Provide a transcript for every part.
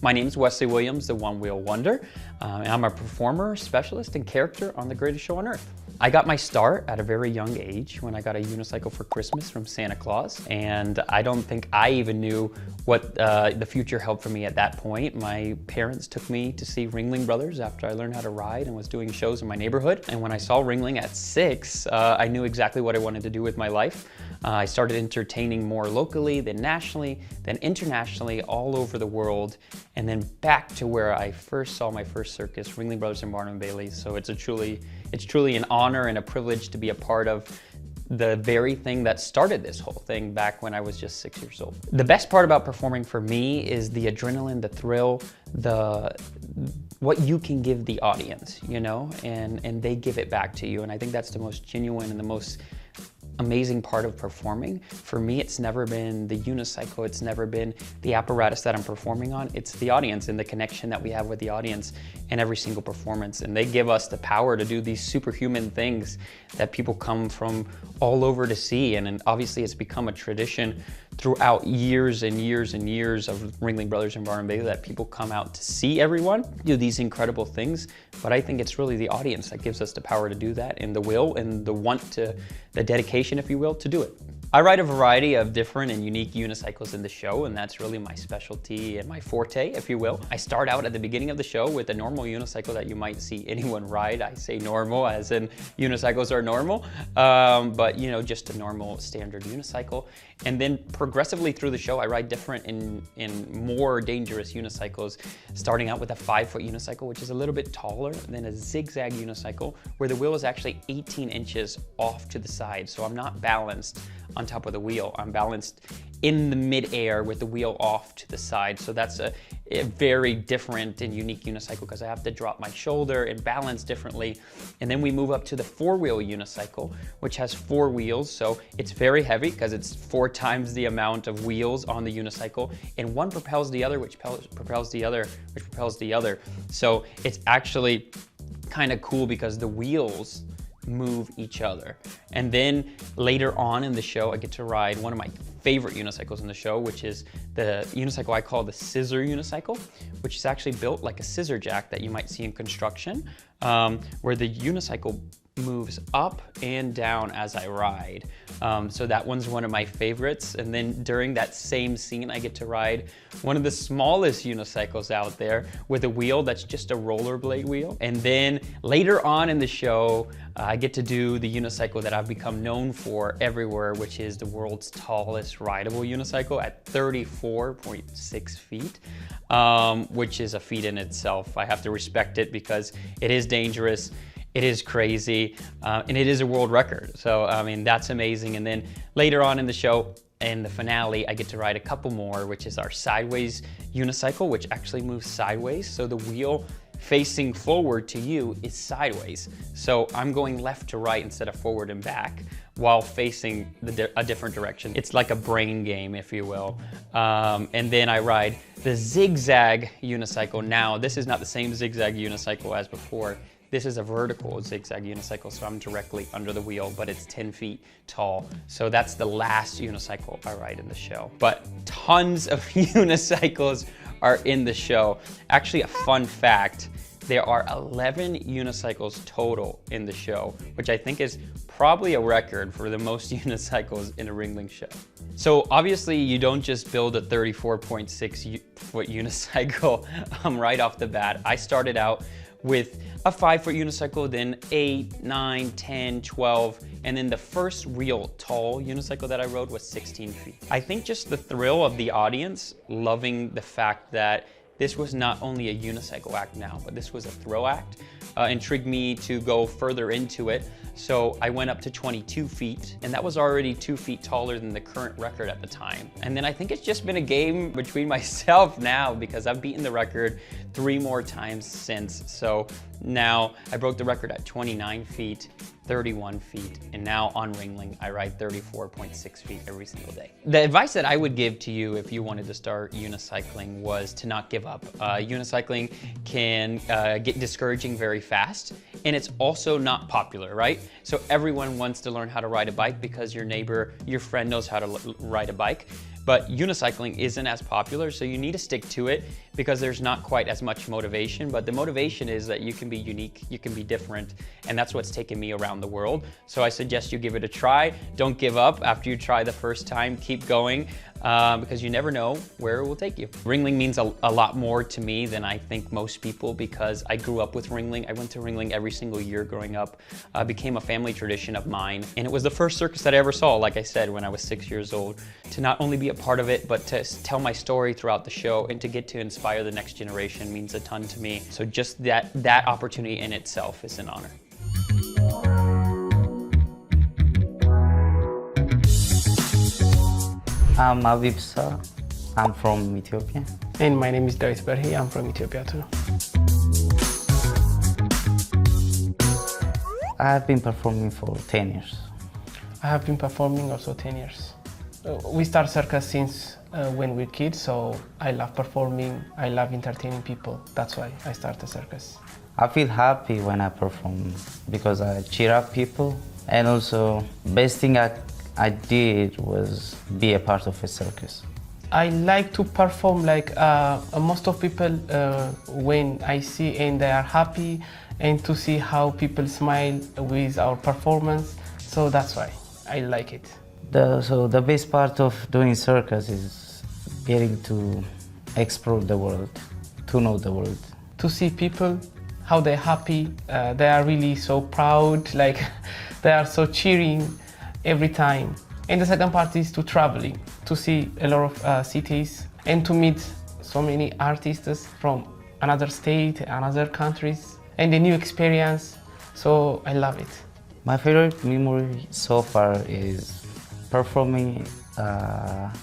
My name is Wesley Williams, the One Wheel Wonder, and I'm a performer, specialist, and character on The Greatest Show on Earth. I got my start at a very young age when I got a unicycle for Christmas from Santa Claus, and I don't think I even knew what the future held for me at that point. My parents took me to see Ringling Brothers after I learned how to ride and was doing shows in my neighborhood. And when I saw Ringling at 6, I knew exactly what I wanted to do with my life. I started entertaining more locally, then nationally, then internationally, all over the world, and then back to where I first saw my first circus, Ringling Bros and Barnum Bailey. So it's truly an honor and a privilege to be a part of the very thing that started this whole thing back when I was just 6 years old. The best part about performing for me is the adrenaline, the thrill, what you can give the audience, you know, and they give it back to you. And I think that's the most genuine and the most amazing part of performing. For me, it's never been the unicycle, it's never been the apparatus that I'm performing on, it's the audience and the connection that we have with the audience in every single performance. And they give us the power to do these superhuman things that people come from all over to see. And obviously it's become a tradition throughout years and years and years of Ringling Brothers and Barnum Bailey that people come out to see everyone do these incredible things. But I think it's really the audience that gives us the power to do that, and the will and the the dedication, if you will, to do it. I ride a variety of different and unique unicycles in the show, and that's really my specialty and my forte, if you will. I start out at the beginning of the show with a normal unicycle that you might see anyone ride. I say normal as in unicycles are normal, but you know, just a normal standard unicycle. And then progressively through the show, I ride different in more dangerous unicycles, starting out with a 5-foot unicycle, which is a little bit taller than a zigzag unicycle, where the wheel is actually 18 inches off to the side. So I'm not balanced on top of the wheel. I'm balanced in the mid-air with the wheel off to the side. So that's a very different and unique unicycle because I have to drop my shoulder and balance differently. And then we move up to the 4-wheel unicycle, which has 4 wheels. So it's very heavy because it's 4 times the amount of wheels on the unicycle, and one propels the other, which propels the other, which propels the other. So it's actually kind of cool because the wheels move each other. And then later on in the show, I get to ride one of my favorite unicycles in the show, which is the unicycle I call the scissor unicycle, which is actually built like a scissor jack that you might see in construction, where the unicycle moves up and down as I ride. So that one's one of my favorites. And then during that same scene, I get to ride one of the smallest unicycles out there with a wheel that's just a rollerblade wheel. And then later on in the show, I get to do the unicycle that I've become known for everywhere, which is the world's tallest rideable unicycle at 34.6 feet, which is a feat in itself. I have to respect it because it is dangerous. It is crazy, and it is a world record. So, I mean, that's amazing. And then later on in the show, in the finale, I get to ride a couple more, which is our sideways unicycle, which actually moves sideways. So the wheel facing forward to you is sideways. So I'm going left to right instead of forward and back while facing a different direction. It's like a brain game, if you will. And then I ride the zigzag unicycle. Now, this is not the same zigzag unicycle as before. This is a vertical zigzag unicycle, so I'm directly under the wheel, but it's 10 feet tall. So that's the last unicycle I ride in the show. But tons of unicycles are in the show. Actually, a fun fact, there are 11 unicycles total in the show, which I think is probably a record for the most unicycles in a Ringling show. So obviously you don't just build a 34.6 foot unicycle right off the bat. I started out with a 5-foot unicycle, then 8, 9, 10, 12, and then the first real tall unicycle that I rode was 16 feet. I think just the thrill of the audience loving the fact that this was not only a unicycle act now, but this was a thrill act, intrigued me to go further into it. So I went up to 22 feet, and that was already 2 feet taller than the current record at the time. And then I think it's just been a game between myself now because I've beaten the record 3 more times since. So now I broke the record at 29 feet, 31 feet, and now on Ringling, I ride 34.6 feet every single day. The advice that I would give to you if you wanted to start unicycling was to not give up. Unicycling can get discouraging very very fast, and it's also not popular, right? So everyone wants to learn how to ride a bike because your neighbor, your friend knows how to ride a bike. But unicycling isn't as popular, so you need to stick to it because there's not quite as much motivation. But the motivation is that you can be unique, you can be different, and that's what's taken me around the world. So I suggest you give it a try. Don't give up after you try the first time. Keep going because you never know where it will take you. Ringling means a lot more to me than I think most people because I grew up with Ringling. I went to Ringling every single year growing up. It became a family tradition of mine. And it was the first circus that I ever saw, like I said, when I was 6 years old. To not only be a part of it, but to tell my story throughout the show and to get to inspire the next generation means a ton to me. So just that opportunity in itself is an honor. I'm Avipsa. I'm from Ethiopia. And my name is David Berhi. I'm from Ethiopia too. I have been performing for 10 years. I have been performing also 10 years. We start circus since when we're kids, so I love performing, I love entertaining people. That's why I started circus. I feel happy when I perform because I cheer up people, and also best thing I did was be a part of a circus. I like to perform like most of people when I see and they are happy, and to see how people smile with our performance. So that's why I like it. So the best part of doing circus is getting to explore the world, to know the world. To see people, how they're happy, they are really so proud, like they are so cheering every time. And the second part is to traveling, to see a lot of cities and to meet so many artists from another state, another countries, and a new experience. So I love it. My favorite memory so far is performing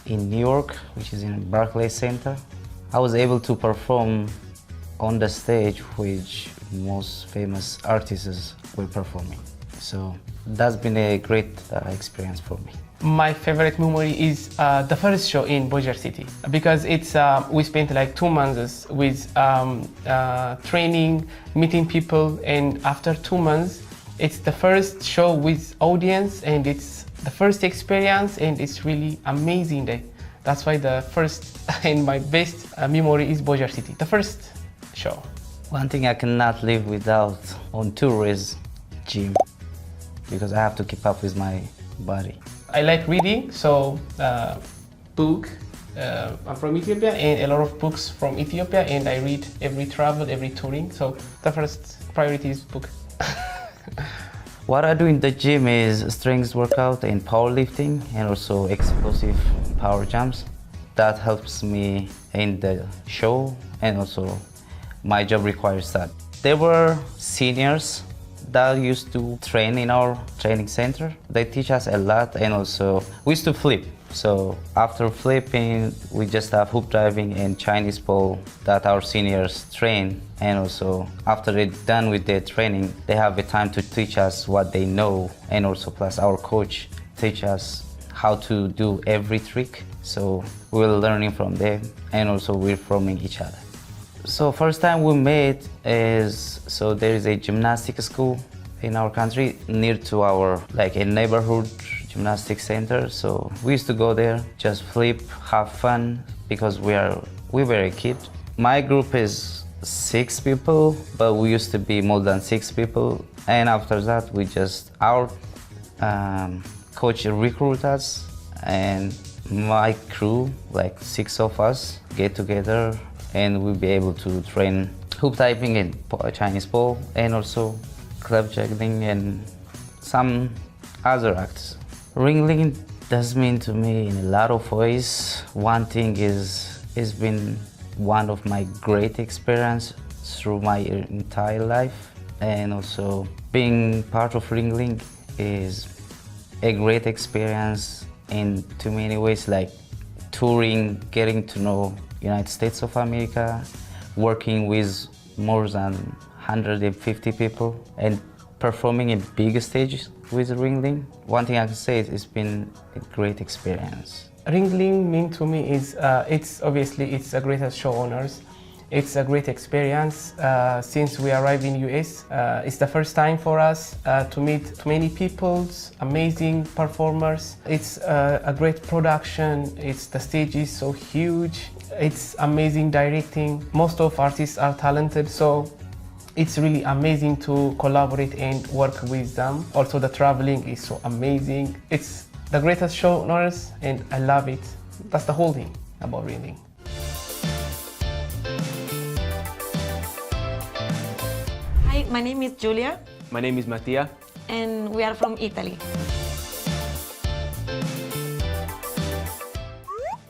in New York, which is in Barclays Center. I was able to perform on the stage which most famous artists were performing. So that's been a great experience for me. My favorite memory is the first show in Bojer City because it's we spent like 2 months with training, meeting people, and after 2 months, it's the first show with audience and it's the first experience and it's really amazing day. That's why the first and my best memory is Bojer City, the first show. One thing I cannot live without on tour is gym because I have to keep up with my body. I like reading, so book. I'm from Ethiopia and a lot of books from Ethiopia and I read every travel, every touring. So the first priority is book. What I do in the gym is strength workout and powerlifting and also explosive power jumps. That helps me in the show and also my job requires that. There were seniors that used to train in our training center. They teach us a lot and also we used to flip. So after flipping, we just have hoop diving and Chinese pole that our seniors train. And also after they're done with their training, they have the time to teach us what they know. And also plus our coach teach us how to do every trick. So we're learning from them and also we're forming each other. So first time we met is, so there is a gymnastic school in our country near to our, like a neighborhood gymnastic center. So we used to go there, just flip, have fun because we were a kid. My group is 6 people, but we used to be more than 6 people. And after that, our coach recruit us and my crew, like 6 of us, get together and we'll be able to train hoop diving and Chinese pole and also club juggling and some other acts. Ringling does mean to me in a lot of ways. One thing is, it's been one of my great experience through my entire life, and also being part of Ringling is a great experience in too many ways, like touring, getting to know United States of America, working with more than 150 people and performing in big stages with Ringling. One thing I can say is it's been a great experience. Ringling mean to me is it's obviously the greatest show on earth, It's a great experience. Since we arrived in US, it's the first time for us to meet many people, amazing performers. It's a great production. The stage is so huge. It's amazing directing. Most of artists are talented, so it's really amazing to collaborate and work with them. Also, the traveling is so amazing. It's the greatest show on earth, and I love it. That's the whole thing about Ringling. Hi, my name is Giulia, My name is Mattia. and we are from Italy.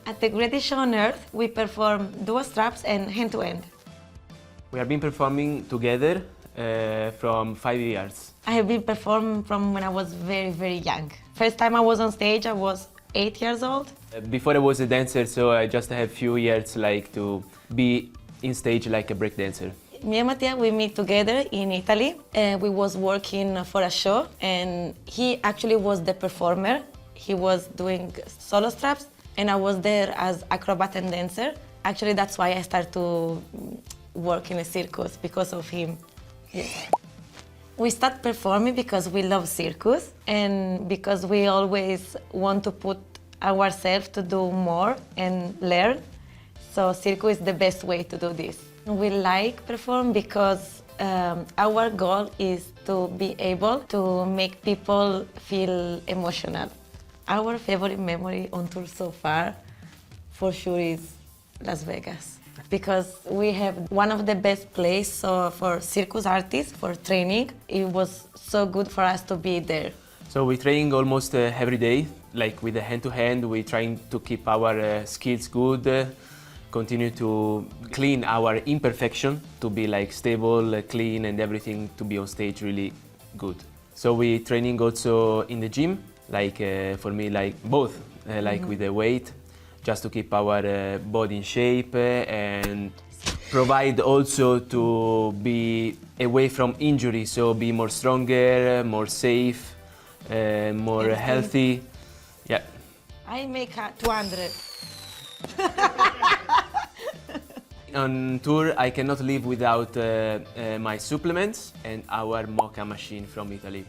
At the greatest show on earth, we perform duo straps and hand-to-hand. We have been performing together from 5 years. I have been performing from when I was very, very young. First time I was on stage, I was 8 years old. Before I was a dancer, so I just have few years like to be in stage like a break dancer. Me and Mattia, we meet together in Italy. We was working for a show, and he actually was the performer. He was doing solo straps, and I was there as acrobat and dancer. Actually, that's why I started to work in a circus, because of him. Yes. We start performing because we love circus, and because we always want to put ourselves to do more and learn. So circus is the best way to do this. We like perform because our goal is to be able to make people feel emotional. Our favorite memory on tour so far, for sure, is Las Vegas. Because we have one of the best places for circus artists for training. It was so good for us to be there. So we train almost every day, like with the hand-to-hand. We trying to keep our skills good, continue to clean our imperfection, to be like stable, clean, and everything to be on stage really good. So we training also in the gym, like for me, like both, like with the weight, just to keep our body in shape and provide also to be away from injury, so be more stronger, more safe, more healthy. Yeah. I make 200. On tour, I cannot live without my supplements and our mocha machine from Italy.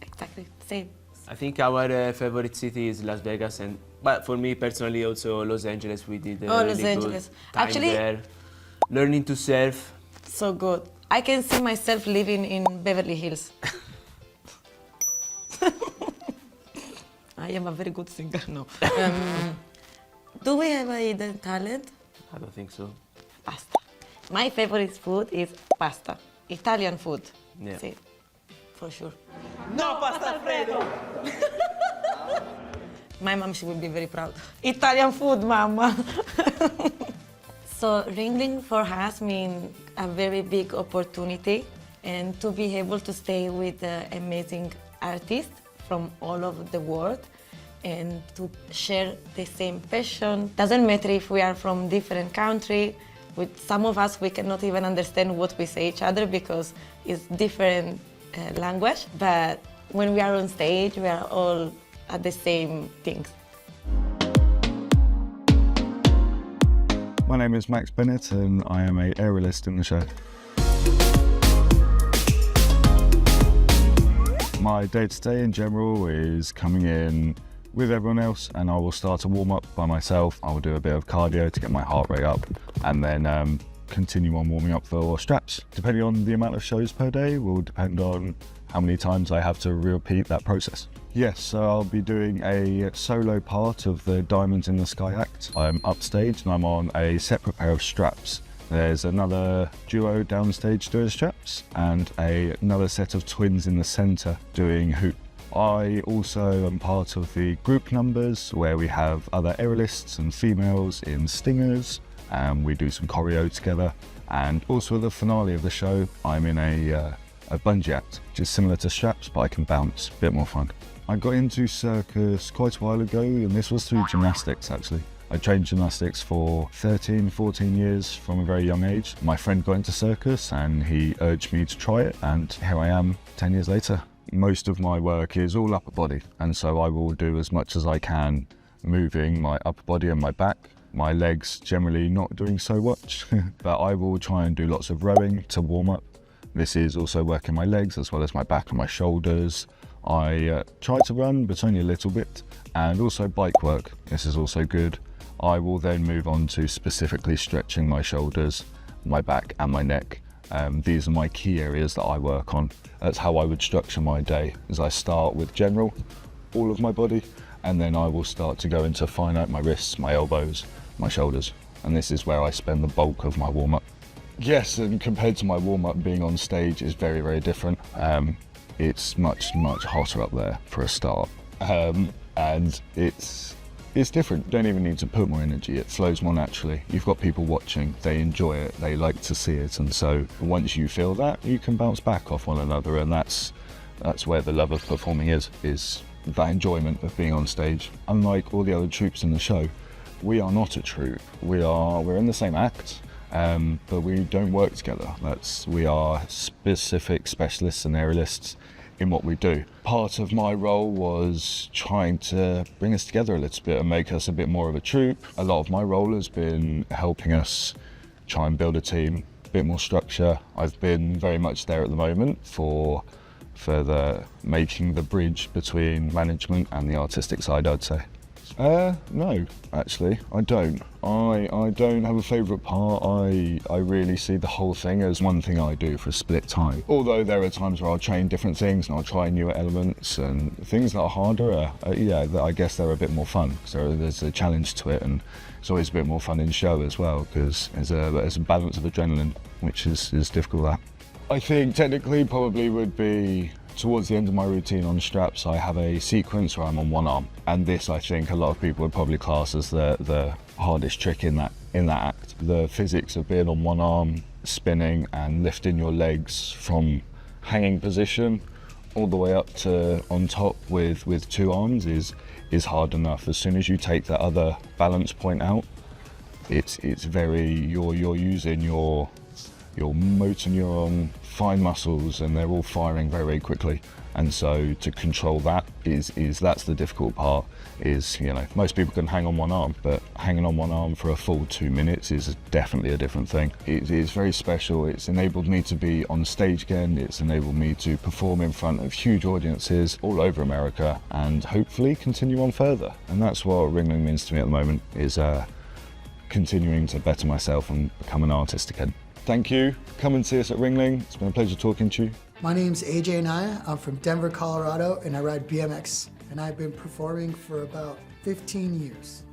Exactly, same. I think our favorite city is Las Vegas, but for me personally also Los Angeles. We did Oh, really Los good Angeles. time Actually, there. Learning to surf. so good. I can see myself living in Beverly Hills. I am a very good singer, no. Do we have a hidden talent? I don't think so. Pasta. My favorite food is pasta. Italian food. Yeah. See, for sure. No pasta Alfredo! My mom, she will be very proud. Italian food, mama. So Ringling for us means a very big opportunity, and to be able to stay with amazing artists from all over the world and to share the same passion. Doesn't matter if we are from different country. With some of us, we cannot even understand what we say each other because it's different language. But when we are on stage, we are all at the same things. My name is Max Bennett and I am an aerialist in the show. My day-to-day in general is coming in with everyone else, and I will start a warm-up by myself. I will do a bit of cardio to get my heart rate up and then continue on warming up for straps. Depending on the amount of shows per day will depend on how many times I have to repeat that process. Yes, so I'll be doing a solo part of the Diamonds in the Sky act. I'm upstage and I'm on a separate pair of straps. There's another duo downstage doing straps and another set of twins in the centre doing hoop. I also am part of the group numbers where we have other aerialists and females in stingers, and we do some choreo together. And also the finale of the show, I'm in a bungee act, which is similar to straps, but I can bounce, a bit more fun. I got into circus quite a while ago, and this was through gymnastics actually. I trained gymnastics for 13, 14 years from a very young age. My friend got into circus and he urged me to try it, and here I am 10 years later. Most of my work is all upper body, and so I will do as much as I can moving my upper body and my back, My legs generally not doing so much, but I will try and do lots of rowing to warm up. This is also working my legs as well as my back and my shoulders. I try to run, but only a little bit, and also bike work. This is also good. I will then move on to specifically stretching my shoulders, my back and my neck. These are my key areas that I work on. That's how I would structure my day, is I start with general, all of my body, and then I will start to go into finite, my wrists, my elbows, my shoulders. And this is where I spend the bulk of my warm-up. Yes, and compared to my warm-up, being on stage is very, very different. It's much, much hotter up there for a start. And it's different. You don't even need to put more energy. It flows more naturally. You've got people watching, they enjoy it, they like to see it. And so once you feel that, you can bounce back off one another. And that's where the love of performing is that enjoyment of being on stage. Unlike all the other troupes in the show, we are not a troupe. We're in the same act, but we don't work together. We are specific specialists and aerialists in what we do. Part of my role was trying to bring us together a little bit and make us a bit more of a troupe. A lot of my role has been helping us try and build a team, a bit more structure. I've been very much there at the moment for making the bridge between management and the artistic side, I'd say. No, actually, I don't. I don't have a favourite part. I really see the whole thing as one thing I do for a split time. Although there are times where I'll train different things and I'll try newer elements, and things that are harder, I guess they're a bit more fun. So there's a challenge to it, and it's always a bit more fun in show as well, because there's a balance of adrenaline, which is difficult. That I think technically probably would be towards the end of my routine on straps. I have a sequence where I'm on one arm, and this I think a lot of people would probably class as the hardest trick in that act. The physics of being on one arm, spinning and lifting your legs from hanging position all the way up to on top with two arms is hard enough. As soon as you take that other balance point out, it's very you're using your motor neuron fine muscles, and they're all firing very, very quickly. And so to control that that's the difficult part. Most people can hang on one arm, but hanging on one arm for a full 2 minutes is definitely a different thing. It is very special. It's enabled me to be on stage again. It's enabled me to perform in front of huge audiences all over America, and hopefully continue on further. And that's what Ringling means to me at the moment, is continuing to better myself and become an artist again. Thank you. Come and see us at Ringling. It's been a pleasure talking to you. My name's AJ Naya. I'm from Denver, Colorado, and I ride BMX. And I've been performing for about 15 years.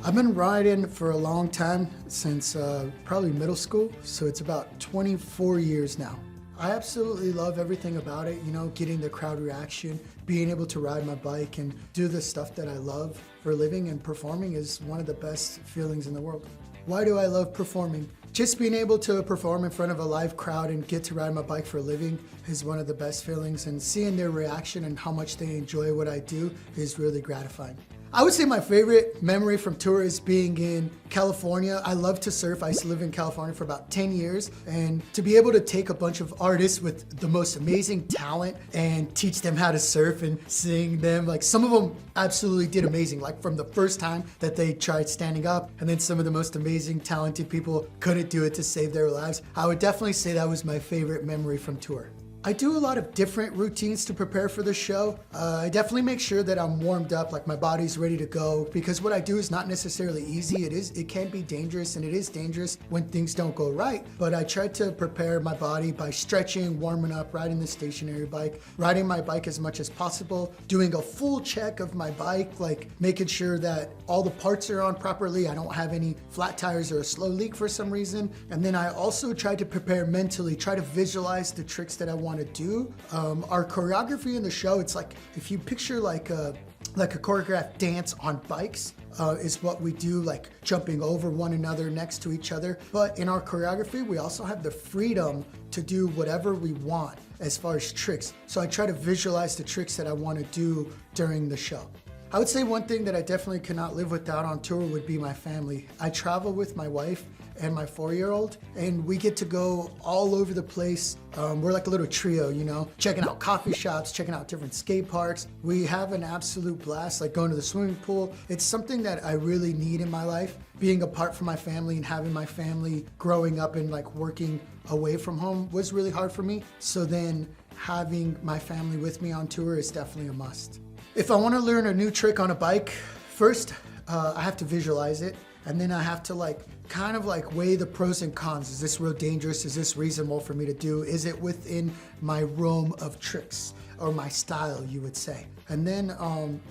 I've been riding for a long time, since probably middle school, so it's about 24 years now. I absolutely love everything about it, getting the crowd reaction, being able to ride my bike and do the stuff that I love for a living, and performing is one of the best feelings in the world. Why do I love performing? Just being able to perform in front of a live crowd and get to ride my bike for a living is one of the best feelings, and seeing their reaction and how much they enjoy what I do is really gratifying. I would say my favorite memory from tour is being in California. I love to surf. I used to live in California for about 10 years. And to be able to take a bunch of artists with the most amazing talent and teach them how to surf and sing them, some of them absolutely did amazing, from the first time that they tried standing up. And then some of the most amazing, talented people couldn't do it to save their lives. I would definitely say that was my favorite memory from tour. I do a lot of different routines to prepare for the show. I definitely make sure that I'm warmed up, my body's ready to go, because what I do is not necessarily easy. It can be dangerous, and it is dangerous when things don't go right. But I try to prepare my body by stretching, warming up, riding the stationary bike, riding my bike as much as possible, doing a full check of my bike, making sure that all the parts are on properly. I don't have any flat tires or a slow leak for some reason. And then I also try to prepare mentally, try to visualize the tricks that I want to do. Our choreography in the show, it's if you picture like a choreographed dance on bikes, is what we do, jumping over one another next to each other. But in our choreography, we also have the freedom to do whatever we want as far as tricks. So I try to visualize the tricks that I want to do during the show. I would say one thing that I definitely cannot live without on tour would be my family. I travel with my wife, and my 4-year-old, and we get to go all over the place. We're like a little trio, you know, checking out coffee shops, checking out different skate parks. We have an absolute blast, like going to the swimming pool. It's something that I really need in my life. Being apart from my family and having my family growing up and like working away from home was really hard for me. So then having my family with me on tour is definitely a must. If I want to learn a new trick on a bike, first I have to visualize it, and then I have to kind of weigh the pros and cons. Is this real dangerous? Is this reasonable for me to do? Is it within my realm of tricks or my style, you would say? And then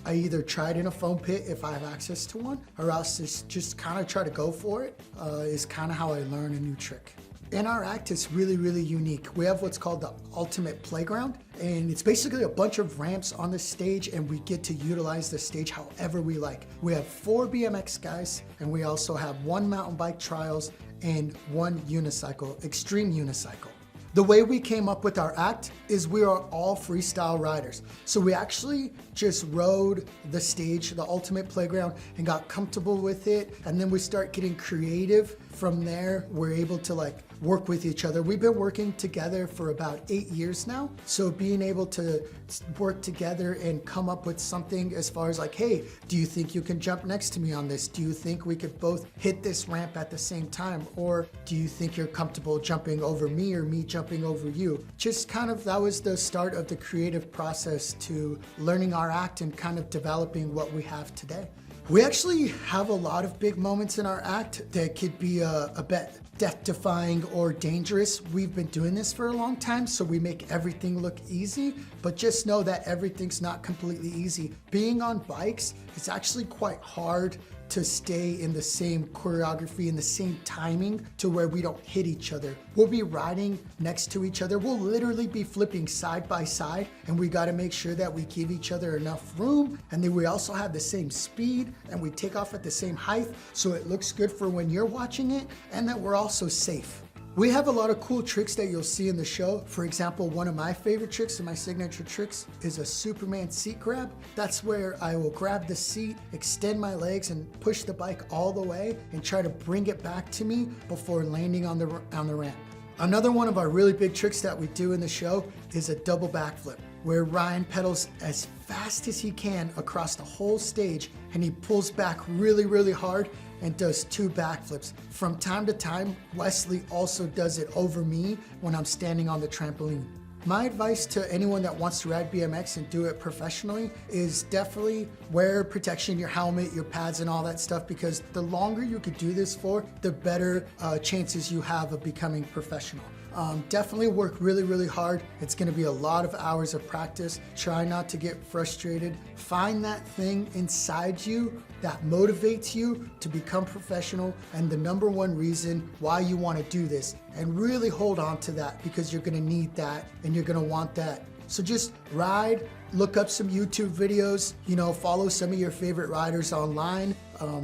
I either try it in a foam pit if I have access to one, or else just kind of try to go for it. Is kind of how I learn a new trick. In our act, it's really, really unique. We have what's called the ultimate playground, and it's basically a bunch of ramps on the stage, and we get to utilize the stage however we like. We have 4 BMX guys, and we also have 1 mountain bike trials and 1 unicycle, extreme unicycle. The way we came up with our act is we are all freestyle riders. So we actually just rode the stage, the ultimate playground, and got comfortable with it. And then we start getting creative. From there, we're able to work with each other. We've been working together for about 8 years now. So being able to work together and come up with something as far as hey, do you think you can jump next to me on this? Do you think we could both hit this ramp at the same time? Or do you think you're comfortable jumping over me or me jumping over you? Just that was the start of the creative process to learning our act and kind of developing what we have today. We actually have a lot of big moments in our act that could be a bit death-defying or dangerous. We've been doing this for a long time, so we make everything look easy, but just know that everything's not completely easy. Being on bikes, it's actually quite hard to stay in the same choreography, in the same timing to where we don't hit each other. We'll be riding next to each other. We'll literally be flipping side by side, and we gotta make sure that we give each other enough room, and then we also have the same speed, and we take off at the same height, so it looks good for when you're watching it, and that we're also safe. We have a lot of cool tricks that you'll see in the show. For example, one of my favorite tricks and my signature tricks is a Superman seat grab. That's where I will grab the seat, extend my legs, and push the bike all the way and try to bring it back to me before landing on the ramp. Another one of our really big tricks that we do in the show is a double backflip, where Ryan pedals as fast as he can across the whole stage, and he pulls back really, really hard and does 2 backflips. From time to time, Wesley also does it over me when I'm standing on the trampoline. My advice to anyone that wants to ride BMX and do it professionally is definitely wear protection, your helmet, your pads, and all that stuff, because the longer you could do this for, the better chances you have of becoming professional. Definitely work really, really hard. It's gonna be a lot of hours of practice. Try not to get frustrated. Find that thing inside you that motivates you to become professional and the #1 reason why you wanna do this. And really hold on to that, because you're gonna need that and you're gonna want that. So just ride, look up some YouTube videos, follow some of your favorite riders online.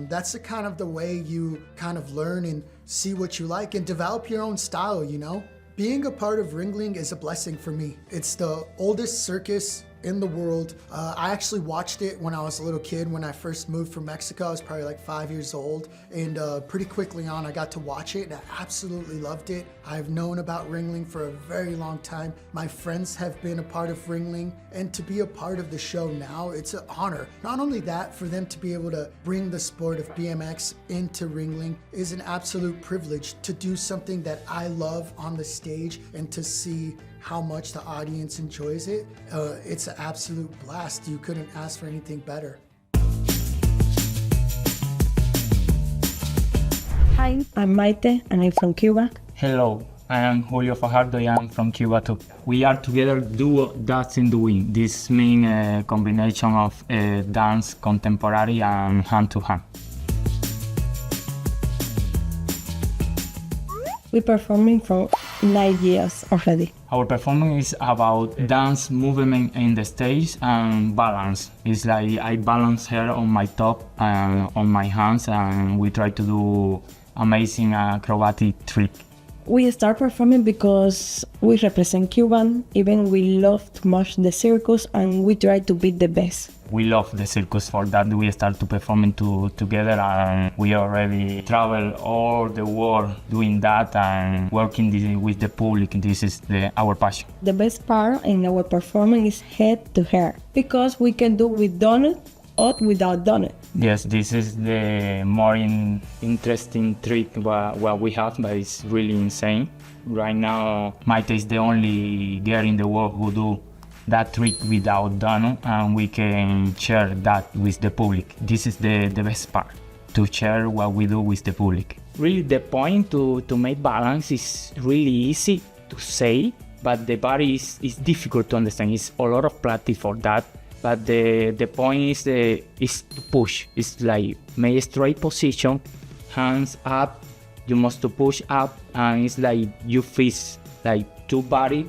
That's the way you kind of learn and see what you like and develop your own style, Being a part of Ringling is a blessing for me. It's the oldest circus in the world. I actually watched it when I was a little kid. When I first moved from Mexico, I was probably 5 years old, and pretty quickly on I got to watch it and I absolutely loved it. I've known about Ringling for a very long time. My friends have been a part of Ringling, and to be a part of the show now, it's an honor. Not only that, for them to be able to bring the sport of BMX into Ringling is an absolute privilege to do something that I love on the stage and to see how much the audience enjoys it. It's an absolute blast. You couldn't ask for anything better. Hi, I'm Maite and I'm from Cuba. Hello, I am Julio Fajardo. I am from Cuba too. We are together duo That's in Doing. This means a combination of dance, contemporary and hand-to-hand. We're performing for 9 years already. Our performance is about dance movement in the stage and balance. It's like I balance her on my top and on my hands, and we try to do amazing acrobatic trick. We start performing because we represent Cuban, even we love too much the circus and we try to be the best. We love the circus. For that we start to performing together, and we already travel all the world doing that and working with the public. This is our passion. The best part in our performance is head to hair, because we can do with donut or without donut. Yes, this is the more interesting trick what we have, but it's really insane. Right now, Maite is the only girl in the world who do that trick without donut, and we can share that with the public. This is the best part, to share what we do with the public. Really, the point to make balance is really easy to say, but the body is difficult to understand. It's a lot of practice for that. But the point is to push. It's like make a straight position, hands up. You must to push up, and it's like you fist like two body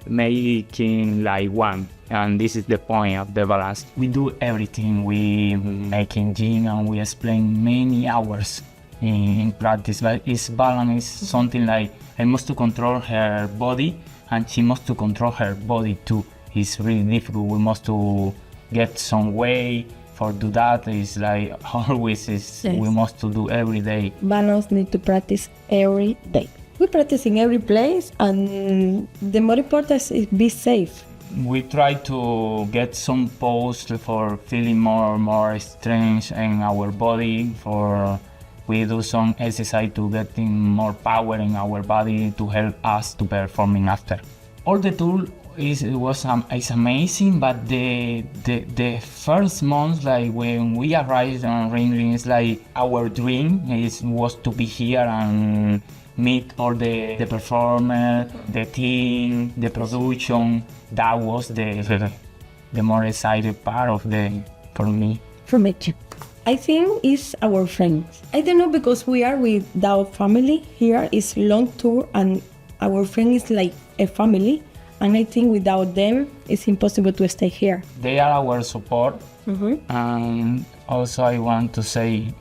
making like one. And this is the point of the balance. We do everything. We making gym and we explain many hours in practice. But it's balance is something like I must to control her body, and she must to control her body too. It's really difficult. We must to get some way for do that. It's like always is. Yes. We must to do every day. Balance need to practice every day. We practice in every place, and the more important is be safe. We try to get some pose for feeling more strength in our body. We do some exercise to getting more power in our body to help us to performing after. All the tool is amazing, but the first month, like when we arrived on Ringling, it's like our dream was to be here and meet all the performers, the team, the production. That was the more excited part of for me. For me too. I think it's our friends. I don't know, because we are with our family. Here is long tour and our friend is like a family. And I think without them, it's impossible to stay here. They are our support. Mm-hmm. And also I want to say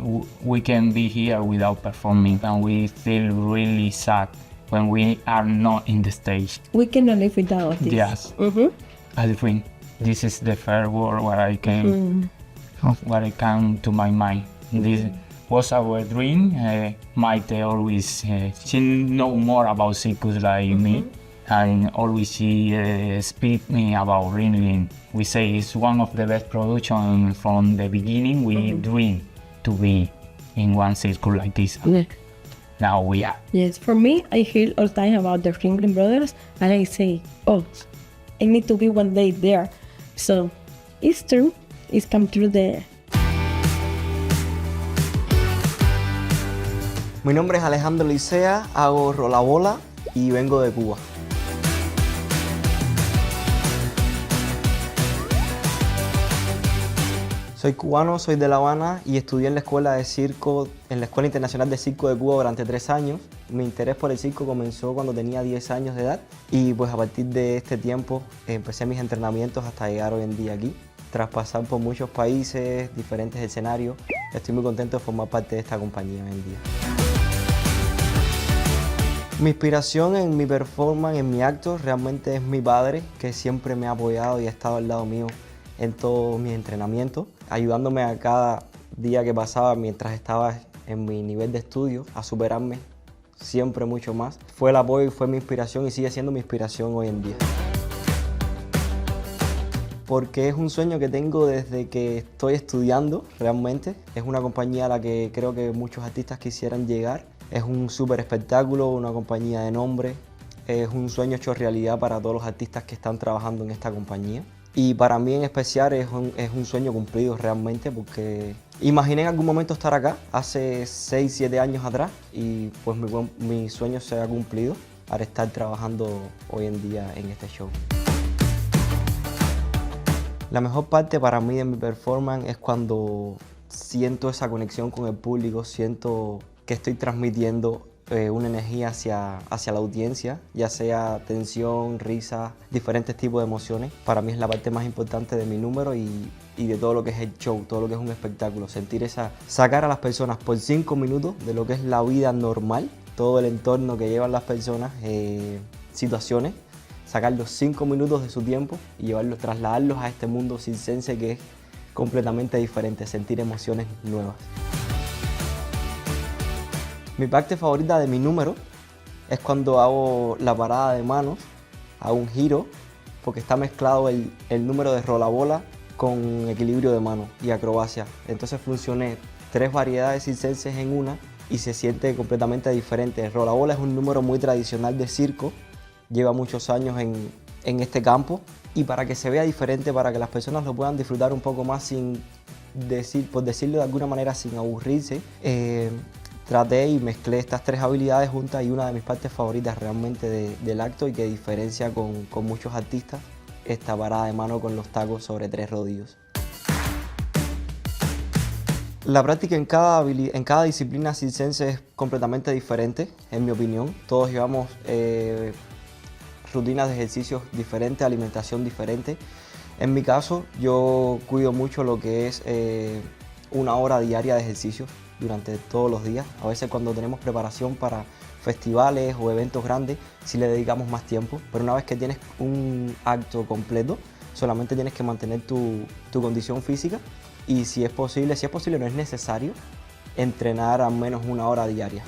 we can be here without performing, and we feel really sad when we are not in the stage. We cannot live without this. Yes. Mm-hmm. I think this is the first word where I came to my mind. This was our dream. Maite always, she know more about circus like me. And always she speak me about Ringling. We say it's one of the best production from the beginning. We dream to be in one circle like this. Yeah. Now we are. Yes, for me, I hear all the time about the Ringling Brothers, and I say, oh, I need to be one day there. So it's true, it's come true there. Mi nombre es Alejandro Licea, hago Rola bola y vengo de Cuba. Soy cubano, soy de La Habana y estudié en la Escuela de Circo, en la Escuela Internacional de Circo de Cuba durante 3 años. Mi interés por el circo comenzó cuando tenía 10 años de edad y pues a partir de este tiempo empecé mis entrenamientos hasta llegar hoy en día aquí. Tras pasar por muchos países, diferentes escenarios, estoy muy contento de formar parte de esta compañía hoy en día. Mi inspiración en mi performance, en mi acto, realmente es mi padre, que siempre me ha apoyado y ha estado al lado mío en todos mis entrenamientos, ayudándome a cada día que pasaba mientras estaba en mi nivel de estudio a superarme siempre mucho más. Fue el apoyo y fue mi inspiración y sigue siendo mi inspiración hoy en día. Porque es un sueño que tengo desde que estoy estudiando realmente. Es una compañía a la que creo que muchos artistas quisieran llegar. Es un súper espectáculo, una compañía de nombre. Es un sueño hecho realidad para todos los artistas que están trabajando en esta compañía. Y para mí en especial es un sueño cumplido realmente, porque imaginé en algún momento estar acá hace 6, 7 años atrás y pues mi sueño se ha cumplido al estar trabajando hoy en día en este show. La mejor parte para mí de mi performance es cuando siento esa conexión con el público, siento que estoy transmitiendo una energía hacia la audiencia, ya sea tensión, risa, diferentes tipos de emociones. Para mí es la parte más importante de mi número y de todo lo que es el show, todo lo que es un espectáculo. Sacar a las personas por 5 minutos de lo que es la vida normal, todo el entorno que llevan las personas, situaciones, sacar los 5 minutos de su tiempo y trasladarlos a este mundo circense que es completamente diferente, sentir emociones nuevas. Mi parte favorita de mi número es cuando hago la parada de manos, hago un giro, porque está mezclado el número de Rola bola con equilibrio de mano y acrobacia. Entonces funcioné 3 variedades circenses en una y se siente completamente diferente. El Rola bola es un número muy tradicional de circo, lleva muchos años en este campo, y para que se vea diferente, para que las personas lo puedan disfrutar un poco más por decirlo de alguna manera, sin aburrirse, traté y mezclé estas 3 habilidades juntas, y una de mis partes favoritas realmente del acto y que diferencia con muchos artistas, esta parada de mano con los tacos sobre 3 rodillos. La práctica en cada disciplina circense es completamente diferente, en mi opinión. Todos llevamos rutinas de ejercicios diferentes, alimentación diferente. En mi caso, yo cuido mucho lo que es 1 hora diaria de ejercicio durante todos los días. A veces cuando tenemos preparación para festivales o eventos grandes, sí le dedicamos más tiempo, pero una vez que tienes un acto completo, solamente tienes que mantener tu condición física, y si es posible, no es necesario, entrenar al menos 1 hora diaria.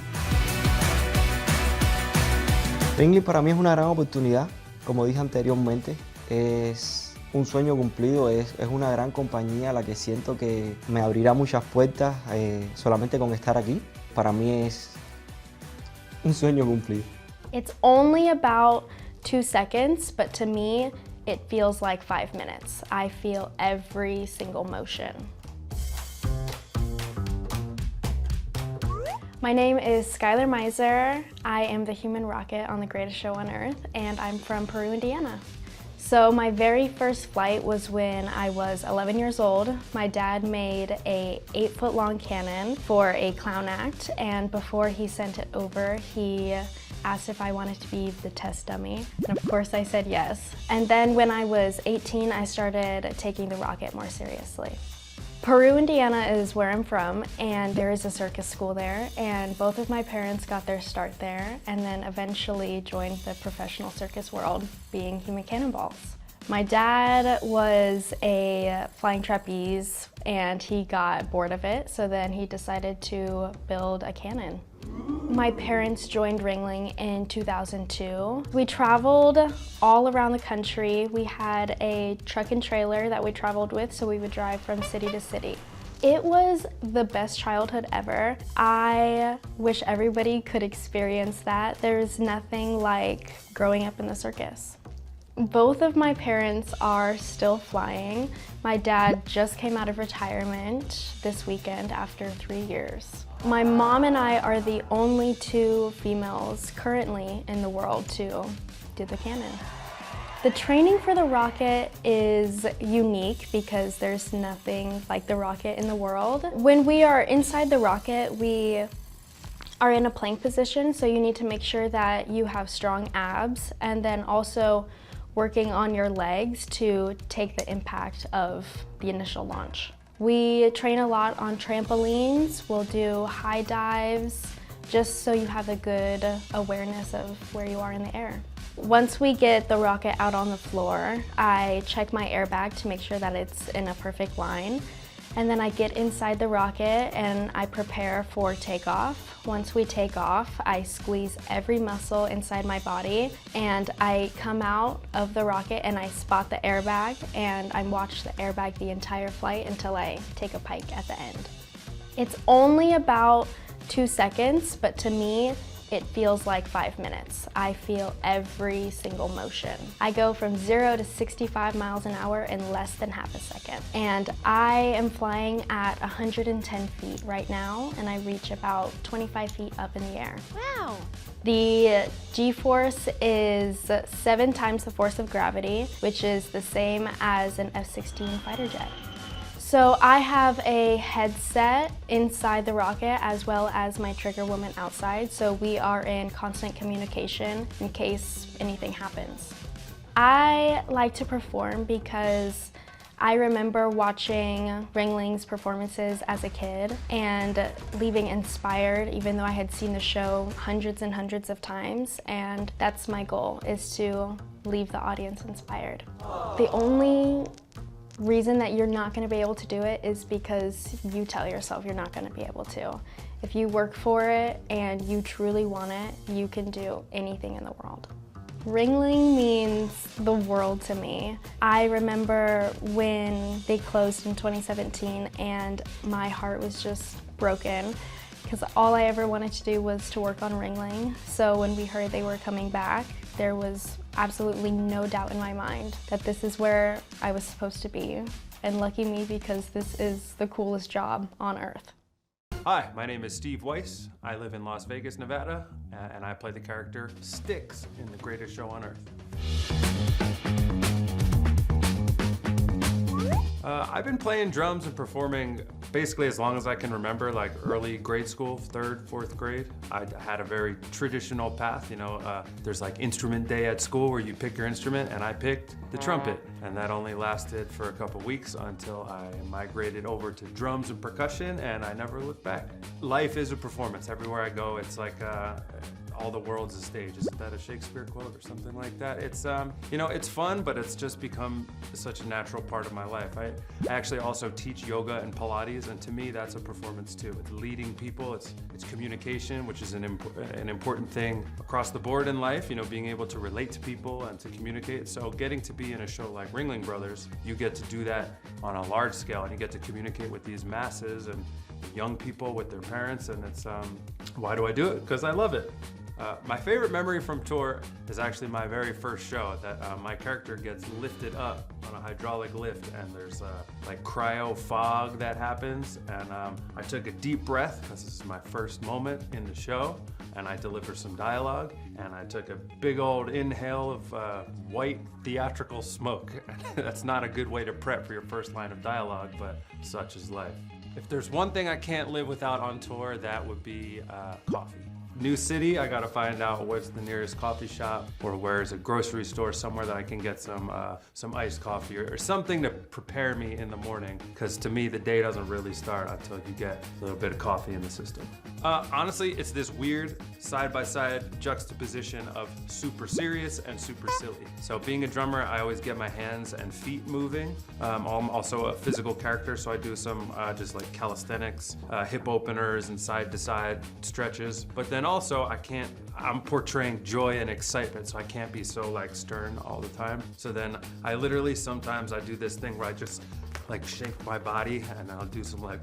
Ringling para mí es una gran oportunidad, como dije anteriormente, es un sueño cumplido, es una gran compañía a la que siento que me abrirá muchas puertas solamente con estar aquí. Para mí es un sueño cumplido. It's only about 2 seconds, but to me, it feels like 5 minutes. I feel every single motion. My name is Skylar Miser. I am the human rocket on the greatest show on earth, and I'm from Peru, Indiana. So my very first flight was when I was 11 years old. My dad made a 8-foot-long cannon for a clown act, and before he sent it over, he asked if I wanted to be the test dummy. And of course I said yes. And then when I was 18, I started taking the rocket more seriously. Peru, Indiana is where I'm from, and there is a circus school there, and both of my parents got their start there and then eventually joined the professional circus world, being human cannonballs. My dad was a flying trapeze and he got bored of it, so then he decided to build a cannon. My parents joined Ringling in 2002. We traveled all around the country. We had a truck and trailer that we traveled with, so we would drive from city to city. It was the best childhood ever. I wish everybody could experience that. There's nothing like growing up in the circus. Both of my parents are still flying. My dad just came out of retirement this weekend after 3 years. My mom and I are the only 2 females currently in the world to do the cannon. The training for the rocket is unique because there's nothing like the rocket in the world. When we are inside the rocket, we are in a plank position, so you need to make sure that you have strong abs, and then also working on your legs to take the impact of the initial launch. We train a lot on trampolines. We'll do high dives, just so you have a good awareness of where you are in the air. Once we get the rocket out on the floor, I check my airbag to make sure that it's in a perfect line. And then I get inside the rocket and I prepare for takeoff. Once we take off, I squeeze every muscle inside my body and I come out of the rocket and I spot the airbag and I watch the airbag the entire flight until I take a pike at the end. It's only about 2 seconds, but to me, it feels like 5 minutes. I feel every single motion. I go from 0 to 65 miles an hour in less than half a second. And I am flying at 110 feet right now, and I reach about 25 feet up in the air. Wow. The G-force is 7 times the force of gravity, which is the same as an F-16 fighter jet. So I have a headset inside the rocket as well as my trigger woman outside, so we are in constant communication in case anything happens. I like to perform because I remember watching Ringling's performances as a kid and leaving inspired, even though I had seen the show hundreds and hundreds of times, and that's my goal, is to leave the audience inspired. The only reason that you're not going to be able to do it is because you tell yourself you're not going to be able to. If you work for it and you truly want it, you can do anything in the world. Ringling means the world to me. I remember when they closed in 2017 and my heart was just broken because all I ever wanted to do was to work on Ringling. So when we heard they were coming back, there was absolutely no doubt in my mind that this is where I was supposed to be. And lucky me, because this is the coolest job on earth. Hi, my name is Steve Weiss. I live in Las Vegas, Nevada, and I play the character Styx in The Greatest Show on Earth. I've been playing drums and performing basically as long as I can remember, like early grade school, 3rd, 4th grade. I had a very traditional path, you know, there's like instrument day at school where you pick your instrument, and I picked the trumpet. And that only lasted for a couple weeks until I migrated over to drums and percussion, and I never looked back. Life is a performance. Everywhere I go, it's like all the world's a stage. Isn't that a Shakespeare quote or something like that? It's, you know, it's fun, but it's just become such a natural part of my life. I actually also teach yoga and Pilates, and to me, that's a performance too. It's leading people, it's communication, which is an important thing across the board in life, you know, being able to relate to people and to communicate. So getting to be in a show like Ringling Brothers, you get to do that on a large scale, and you get to communicate with these masses and young people with their parents, and it's, why do I do it? Because I love it. My favorite memory from tour is actually my very first show, that my character gets lifted up on a hydraulic lift, and there's like cryo fog that happens, and I took a deep breath because this is my first moment in the show, and I delivered some dialogue, and I took a big old inhale of white theatrical smoke. That's not a good way to prep for your first line of dialogue, but such is life. If there's one thing I can't live without on tour, that would be coffee. New city, I gotta find out what's the nearest coffee shop, or where's a grocery store somewhere that I can get some iced coffee or something to prepare me in the morning, because to me the day doesn't really start until you get a little bit of coffee in the system. Honestly, it's this weird side-by-side juxtaposition of super serious and super silly. So being a drummer, I always get my hands and feet moving. I'm also a physical character, so I do some just like calisthenics, hip openers and side-to-side stretches. But then also I'm portraying joy and excitement, so I can't be so like stern all the time. So then I literally, sometimes I do this thing where I just like shake my body, and I'll do some like,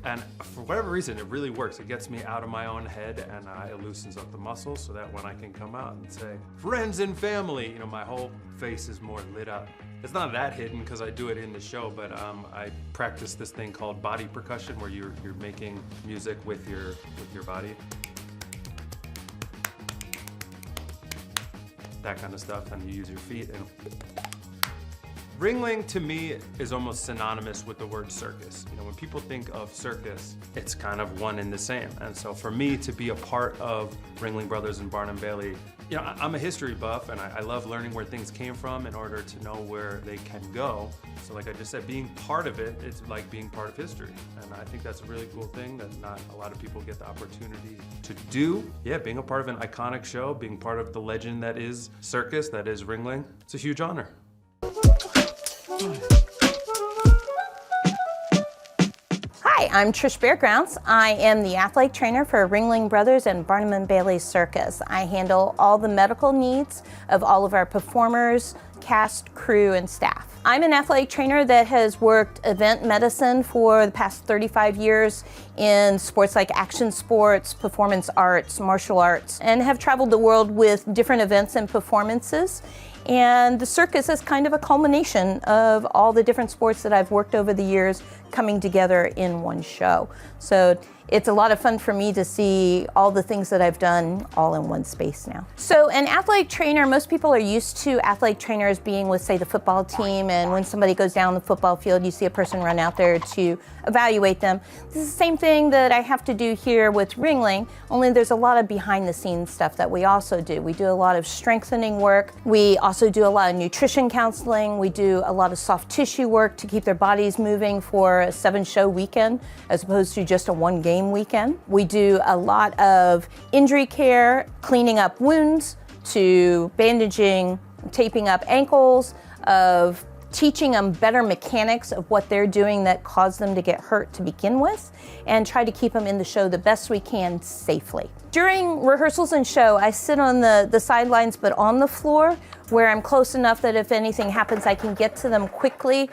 and for whatever reason, it really works. It gets me out of my own head, and it loosens up the muscles so that when I can come out and say, friends and family, you know, my whole face is more lit up. It's not that hidden because I do it in the show, but I practice this thing called body percussion, where you're making music with your body. That kind of stuff, and you use your feet. And Ringling to me is almost synonymous with the word circus. You know, when people think of circus, it's kind of one and the same. And so for me to be a part of Ringling Brothers and Barnum Bailey, you know, I'm a history buff, and I love learning where things came from in order to know where they can go. So like I just said, being part of it, it's like being part of history. And I think that's a really cool thing that not a lot of people get the opportunity to do. Yeah, being a part of an iconic show, being part of the legend that is Circus, that is Ringling, it's a huge honor. Hi, I'm Trish Beargrounds. I am the athletic trainer for Ringling Brothers and Barnum Bailey Circus. I handle all the medical needs of all of our performers, cast, crew, and staff. I'm an athletic trainer that has worked event medicine for the past 35 years in sports like action sports, performance arts, martial arts, and have traveled the world with different events and performances. And the circus is kind of a culmination of all the different sports that I've worked over the years coming together in one show. So it's a lot of fun for me to see all the things that I've done all in one space now. So an athletic trainer, most people are used to athletic trainers being with, say, the football team, and when somebody goes down the football field, you see a person run out there to evaluate them. This is the same thing that I have to do here with Ringling, only there's a lot of behind the scenes stuff that we also do. We do a lot of strengthening work. We also also do a lot of nutrition counseling. We do a lot of soft tissue work to keep their bodies moving for a 7-show weekend as opposed to just a 1-game weekend. We do a lot of injury care, cleaning up wounds, to bandaging, taping up ankles, of teaching them better mechanics of what they're doing that caused them to get hurt to begin with, and try to keep them in the show the best we can safely. During rehearsals and show, I sit on the sidelines but on the floor, where I'm close enough that if anything happens, I can get to them quickly,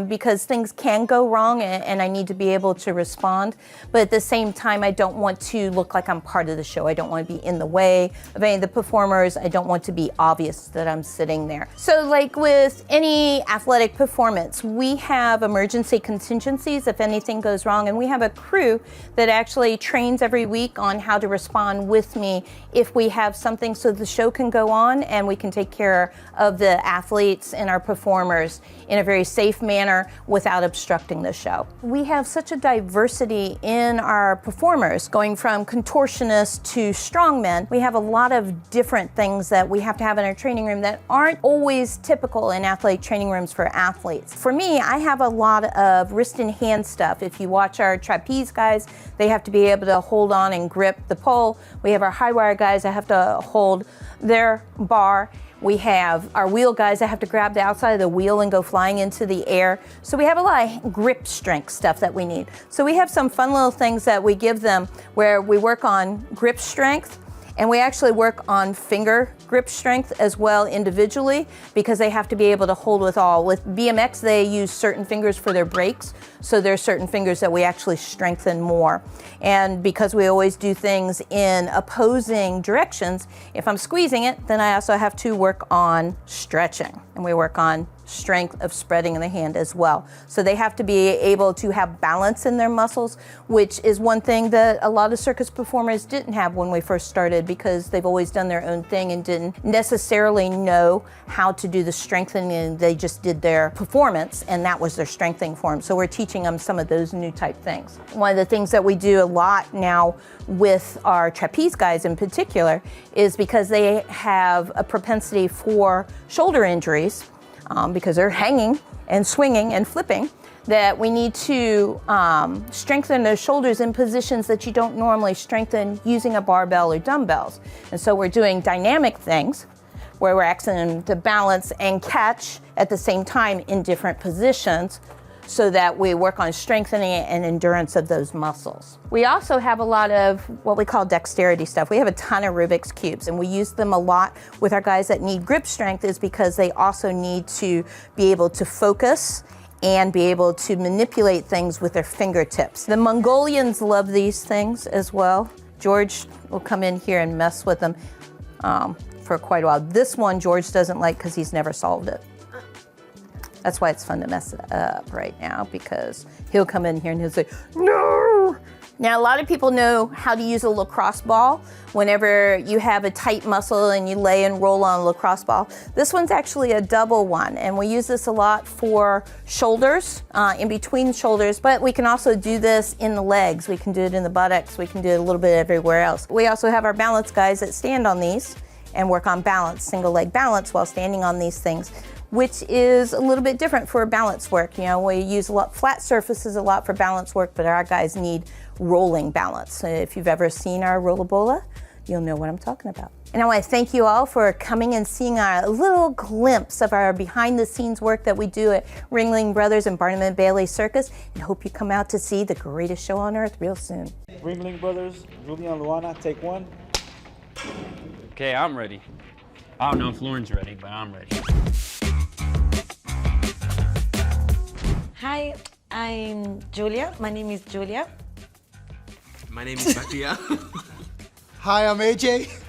because things can go wrong and I need to be able to respond. But at the same time, I don't want to look like I'm part of the show. I don't want to be in the way of any of the performers. I don't want to be obvious that I'm sitting there. So like with any athletic performance, we have emergency contingencies if anything goes wrong, and we have a crew that actually trains every week on how to respond with me if we have something, so the show can go on and we can take care of the athletes and our performers in a very safe manner without obstructing the show. We have such a diversity in our performers, going from contortionists to strongmen. We have a lot of different things that we have to have in our training room that aren't always typical in athletic training rooms for athletes. For me, I have a lot of wrist and hand stuff. If you watch our trapeze guys, they have to be able to hold on and grip the pole. We have our high wire guys that have to hold their bar. We have our wheel guys that have to grab the outside of the wheel and go flying into the air. So we have a lot of grip strength stuff that we need. So we have some fun little things that we give them where we work on grip strength, and we actually work on finger grip strength as well individually, because they have to be able to hold with all. With BMX, they use certain fingers for their brakes, so there are certain fingers that we actually strengthen more. And because we always do things in opposing directions, if I'm squeezing it, then I also have to work on stretching, and we work on strength of spreading in the hand as well. So they have to be able to have balance in their muscles, which is one thing that a lot of circus performers didn't have when we first started, because they've always done their own thing and didn't necessarily know how to do the strengthening, and they just did their performance and that was their strengthening form. So we're teaching them some of those new type things. One of the things that we do a lot now with our trapeze guys in particular is because they have a propensity for shoulder injuries, because they're hanging and swinging and flipping, that we need to strengthen those shoulders in positions that you don't normally strengthen using a barbell or dumbbells. And so we're doing dynamic things where we're asking them to balance and catch at the same time in different positions, so that we work on strengthening and endurance of those muscles. We also have a lot of what we call dexterity stuff. We have a ton of Rubik's Cubes, and we use them a lot with our guys that need grip strength, is because they also need to be able to focus and be able to manipulate things with their fingertips. The Mongolians love these things as well. George will come in here and mess with them for quite a while. This one George doesn't like because he's never solved it. That's why it's fun to mess it up right now, because he'll come in here and he'll say, no! Now, a lot of people know how to use a lacrosse ball whenever you have a tight muscle and you lay and roll on a lacrosse ball. This one's actually a double one, and we use this a lot for shoulders, in between shoulders, but we can also do this in the legs. We can do it in the buttocks. We can do it a little bit everywhere else. We also have our balance guys that stand on these and work on balance, single leg balance while standing on these things, which is a little bit different for balance work. You know, we use a lot flat surfaces a lot for balance work, but our guys need rolling balance. So if you've ever seen our Rola bola, you'll know what I'm talking about. And I want to thank you all for coming and seeing a little glimpse of our behind the scenes work that we do at Ringling Bros and Barnum Bailey Circus, and hope you come out to see the greatest show on earth real soon. Ringling Brothers, Julia and Luana, take one. Okay, I'm ready. I don't know if Lauren's ready, but I'm ready. Hi, I'm Julia. My name is Julia. My name is Batia. Hi, I'm AJ.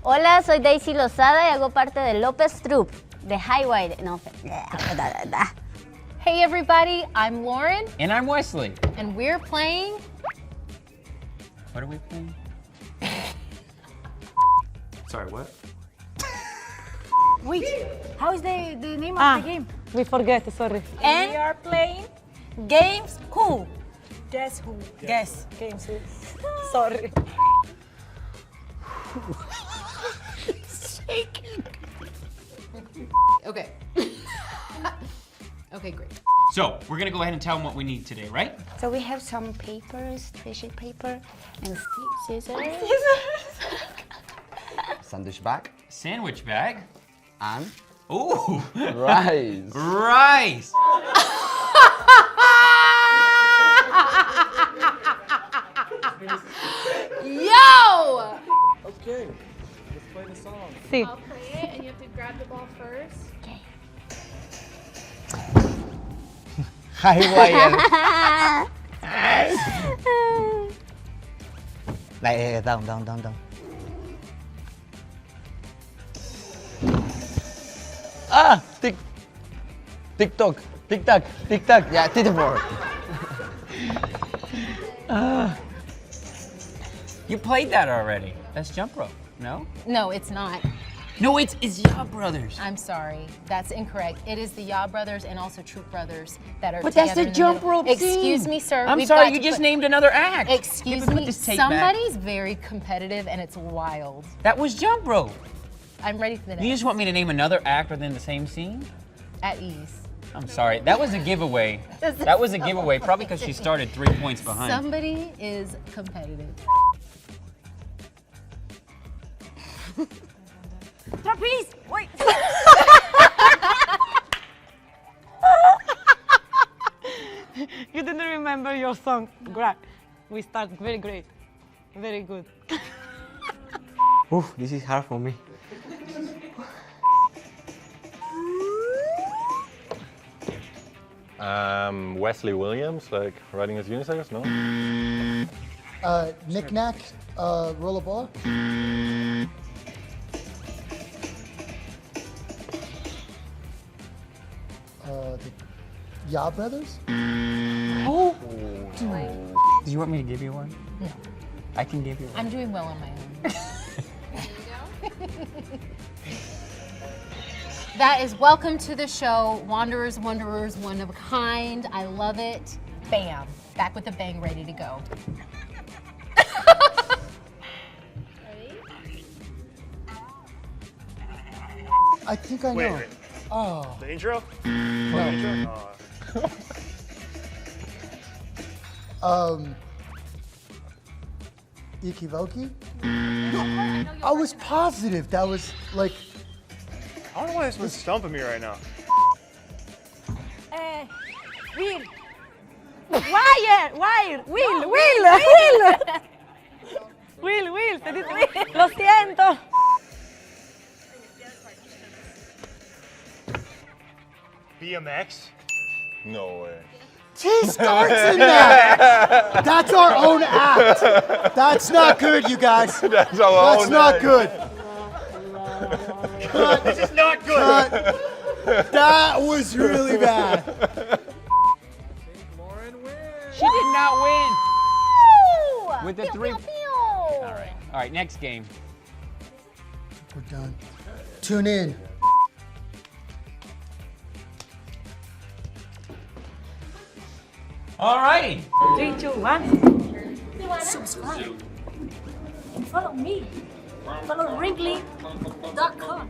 Hola, soy Daisy Lozada y hago parte de López Troupe, de Highway. No. Hey everybody, I'm Lauren. And I'm Wesley. And we're playing... What are we playing? Sorry, what? Wait, how is the name of the game? We forget, sorry. And we are playing Games Who? Guess who? Guess. Games who? Sorry. Okay. Okay, great. So, we're gonna go ahead and tell them what we need today, right? So we have some papers, tissue paper, and scissors. Sandwich bag. Sandwich bag. And ooh, rice. Rice. Yo! Okay, let's play the song. Sí. I'll play it, and you have to grab the ball first. Okay. High wire. Like down. Ah, tick-tock. Yeah, teeter-totters. You played that already. That's jump rope, no? No, it's not. No, it's Yaw Brothers. I'm sorry. That's incorrect. It is the Yaw Brothers and also Troupe Brothers that are But that's together the in jump middle. rope Excuse scene. me, sir. I'm We've sorry, got you to just put- named another act. Excuse You can put me, this tape back. somebody's very competitive and it's wild. That was jump rope. I'm ready for the next. You just want me to name another act within the same scene? At ease. I'm sorry. That was a giveaway. That was a giveaway, probably because she started 3 points behind. Somebody is competitive. Trapeze! Wait! You didn't remember your song. Great. We start very great. Very good. Oof, this is hard for me. Wesley Williams, like riding his unicycles, no? Knick-knack, Rola, bola. The Yaw Brothers? Oh! Do you want me to give you one? No. I can give you one. I'm doing well on my own. That is welcome to the show. Wanderers, Wanderers, one of a kind. I love it. Bam. Back with a bang, ready to go. I think I know. Wait. Oh. The intro? No. The intro? Ikivoki? I was positive that was like. I don't know why this one's stumping me right now. Will. Wire. Will. Will. Te dice Will. Lo siento. BMX? No way. T starts in that. That's our own act. That's not good, you guys. That's our That's own not act. good. Cut. This is not good. Cut. That was really bad. She did not win. With the three. All right, next game. We're done. Tune in. All righty. 3, 2, 1. Subscribe. Follow me. Follow Ringling.com.